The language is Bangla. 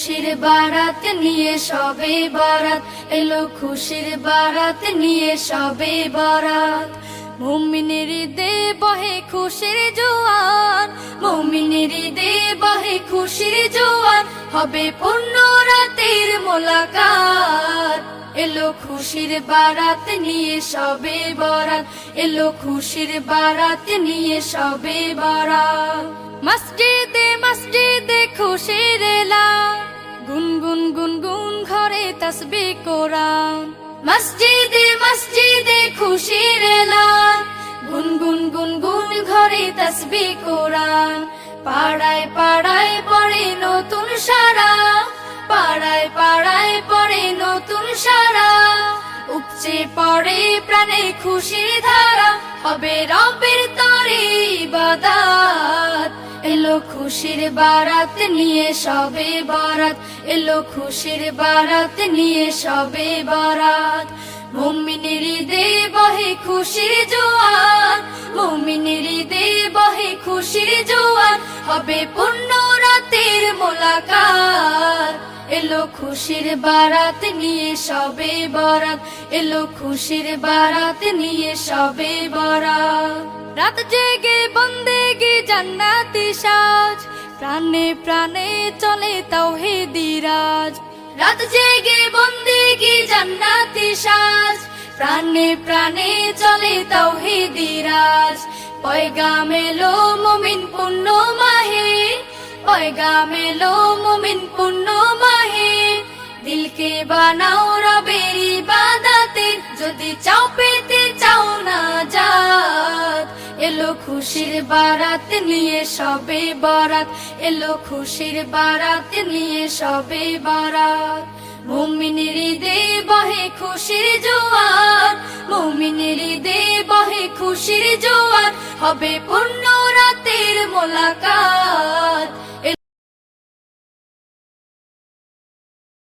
খুশির বারাত নিয়ে সবে বরাত, এলো খুশির বারাত নিয়ে সবে বরাত। মুমিনের ঈদে বহে খুশির জোয়ার, মুমিনের ঈদে বহে খুশির জোয়ার, হবে পূর্ণ রাতের মোলাকাত। এলো খুশির বারাত নিয়ে সবে বরাত, এলো খুশির বারাত নিয়ে সবে বরাত। মসজিদে মসজিদে খুশির এলান, গুনগুন গুনগুন ঘরে তাসবিহ কোরআন। মসজিদে মসজিদে খুশির এলান, গুনগুন গুনগুন ঘরে তাসবিহ কোরআন। পাড়ায় পাড়ায় পড়ে নতুন সারা, পাড়ায় পাড়ায় পড়ে নতুন সারা। উপচে পড়ে প্রাণে খুশির ধারা, হবে রবের তরে ইবাদত। এলো খুশির বারাত নিয়ে সবে বরাত, এলো খুশির বারাত নিয়ে সবে বরাত। মুমিনের ঈদে বহে খুশির জোয়ার, মুমিনের ঈদে বহে খুশির জোয়ার, হবে পূর্ণ রাতের মোলাকাত। এলো খুশির বারাত নিয়ে সবে বরাত, এলো খুশির বারাত নিয়ে সবে বরাত। রাত জেগে বন্দেগি জান্নাতি সাজ, প্রাণে প্রাণে চলে তাওহীদি রাজ। রাত জেগে বন্দেগি জান্নাতি সাজ, প্রাণে প্রাণে চলে তাওহীদি রাজ। পয়গাম এলো মুমিন পূর্ণ মাহে, পয়গাম এলো মুমিন পূর্ণ মাহে। দিলকে বানাও রবের ইবাদতে, যদি চাও পেতে চাও না জাত। এলো খুশির বারাত নিয়ে সবে বরাত, এলো খুশির বারাত নিয়ে সবে বরাত। মুমিনের ঈদে বহে খুশির জোয়ার, মুমিনের ঈদে বহে খুশির জোয়ার, হবে পূর্ণ রাতের মোলাকাত।